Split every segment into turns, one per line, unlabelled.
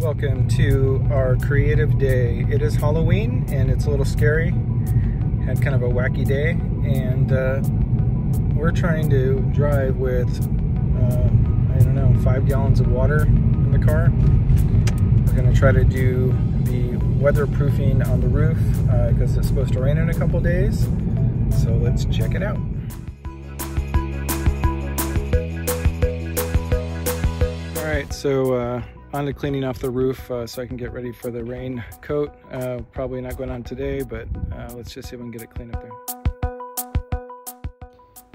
Welcome to our creative day. It is Halloween and it's a little scary. Had kind of a wacky day, and we're trying to drive with, I don't know, 5 gallons of water in the car. We're gonna try to do the weatherproofing on the roof because it's supposed to rain in a couple days. So let's check it out. All right, so on to cleaning off the roof so I can get ready for the rain coat. Probably not going on today, but let's just see if we can get it cleaned up there.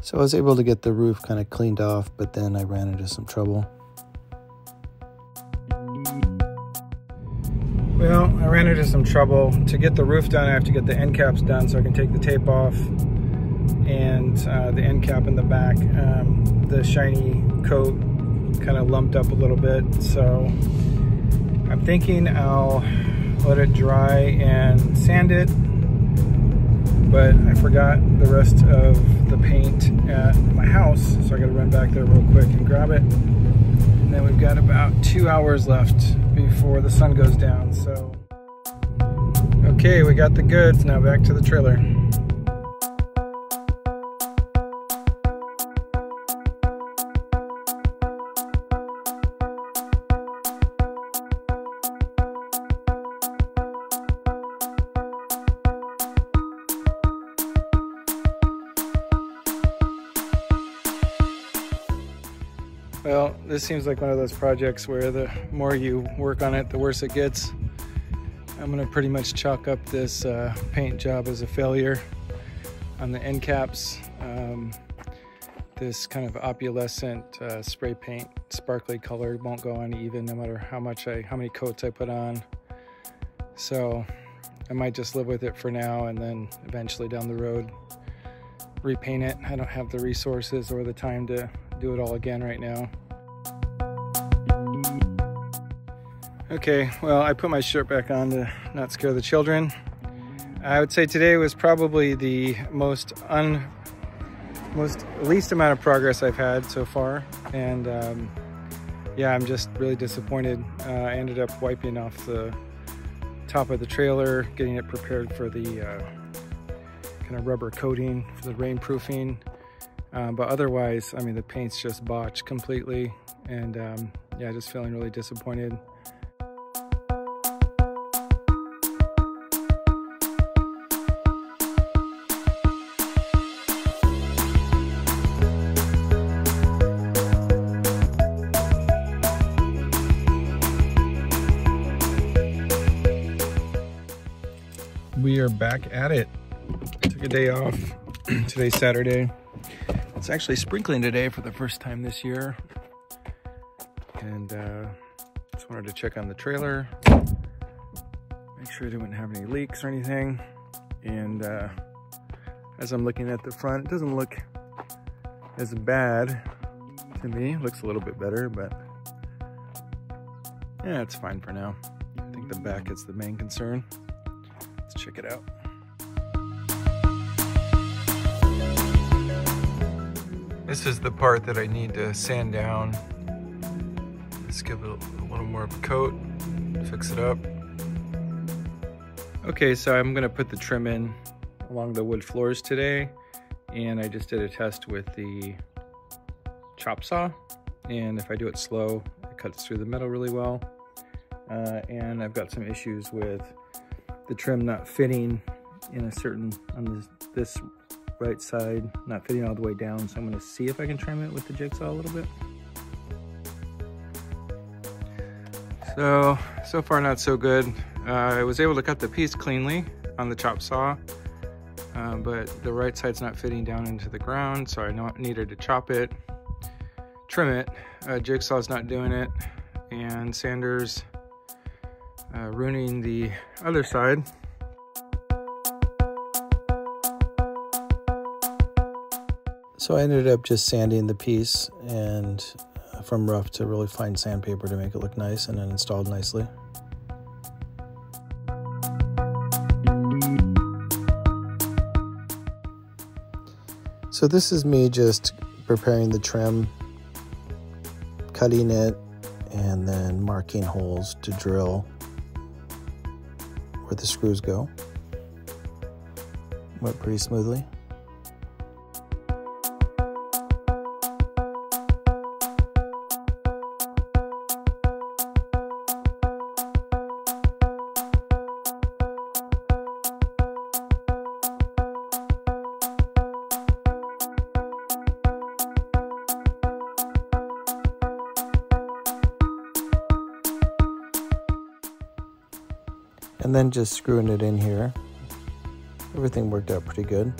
So I was able to get the roof kind of cleaned off, but then I ran into some trouble.
Well, I ran into some trouble. To get the roof done, I have to get the end caps done so I can take the tape off. And the end cap in the back, the shiny coat kind of lumped up a little bit. So I'm thinking I'll let it dry and sand it. But I forgot the rest of the paint at my house, so I gotta run back there real quick and grab it. And then we've got about 2 hours left before the sun goes down, so. Okay, we got the goods, now back to the trailer. Well, this seems like one of those projects where the more you work on it, the worse it gets. I'm gonna pretty much chalk up this paint job as a failure on the end caps. This kind of opalescent spray paint, sparkly color, won't go on even no matter how many coats I put on. So I might just live with it for now and then eventually down the road repaint it. I don't have the resources or the time to do it all again right now. Okay, well, I put my shirt back on to not scare the children. I would say today was probably the least amount of progress I've had so far, and yeah, I'm just really disappointed. I ended up wiping off the top of the trailer, getting it prepared for the kind of rubber coating for the rainproofing. But otherwise, I mean, the paint's just botched completely, and yeah, just feeling really disappointed. We are back at it. Took a day off. Today's Saturday. It's actually sprinkling today for the first time this year. And just wanted to check on the trailer, make sure it didn't have any leaks or anything. And as I'm looking at the front, it doesn't look as bad to me. It looks a little bit better, but yeah, it's fine for now. I think the back is the main concern. Let's check it out. This is the part that I need to sand down. Let's give it a little more of a coat, fix it up. Okay, so I'm gonna put the trim in along the wood floors today, and I just did a test with the chop saw, and if I do it slow, it cuts through the metal really well. And I've got some issues with the trim not fitting in a certain, on this right side, not fitting all the way down, so I'm going to see if I can trim it with the jigsaw a little bit. So far not so good. I was able to cut the piece cleanly on the chop saw, but the right side's not fitting down into the ground, so I needed to chop it, trim it. Jigsaw's not doing it, and sander's ruining the other side.
So I ended up just sanding the piece and from rough to really fine sandpaper to make it look nice, and then installed nicely. So this is me just preparing the trim, cutting it, and then marking holes to drill where the screws go. Went pretty smoothly. And then just screwing it in here. Everything worked out pretty good.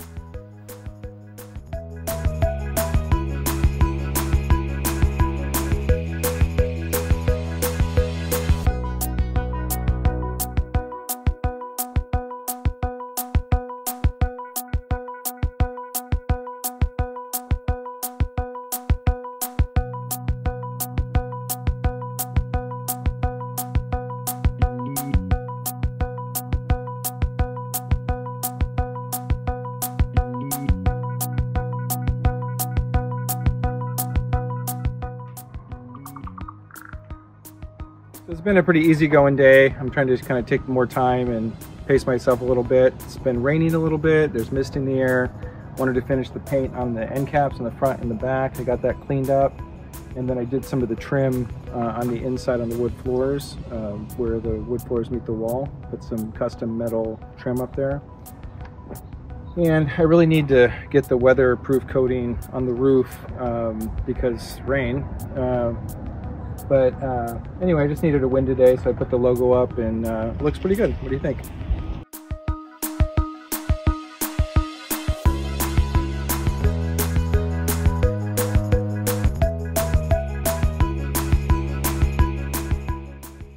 It's been a pretty easygoing day. I'm trying to just kind of take more time and pace myself a little bit. It's been raining a little bit. There's mist in the air. Wanted to finish the paint on the end caps on the front and the back. I got that cleaned up. And then I did some of the trim on the inside on the wood floors where the wood floors meet the wall. Put some custom metal trim up there. And I really need to get the weatherproof coating on the roof because rain. But anyway, I just needed a win today, so I put the logo up and it looks pretty good. What do you think?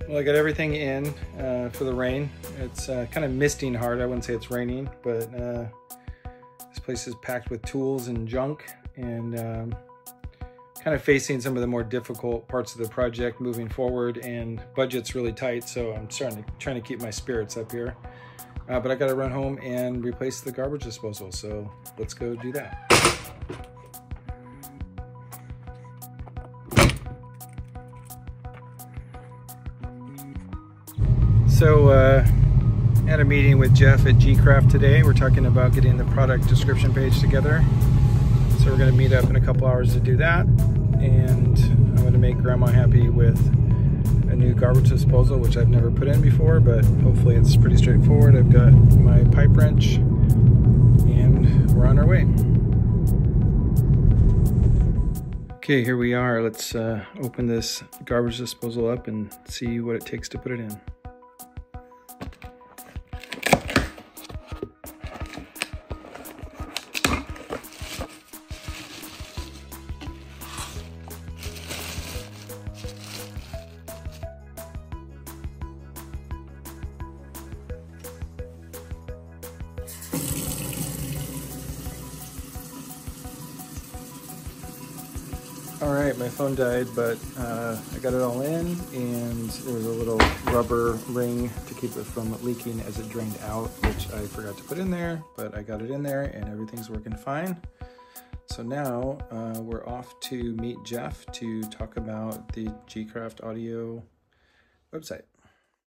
Well, I got everything in for the rain. It's kind of misting hard. I wouldn't say it's raining, but this place is packed with tools and junk, and kind of facing some of the more difficult parts of the project moving forward, and budget's really tight, so I'm trying to keep my spirits up here. But I got to run home and replace the garbage disposal, so let's go do that. So had a meeting with Jeff at G-Craft today. We're talking about getting the product description page together. So we're going to meet up in a couple hours to do that, and I'm going to make Grandma happy with a new garbage disposal, which I've never put in before, but hopefully it's pretty straightforward. I've got my pipe wrench, and we're on our way. Okay, here we are. Let's open this garbage disposal up and see what it takes to put it in. All right, my phone died, but I got it all in, and there was a little rubber ring to keep it from leaking as it drained out, which I forgot to put in there, but I got it in there and everything's working fine. So now we're off to meet Jeff to talk about the G-Craft Audio website.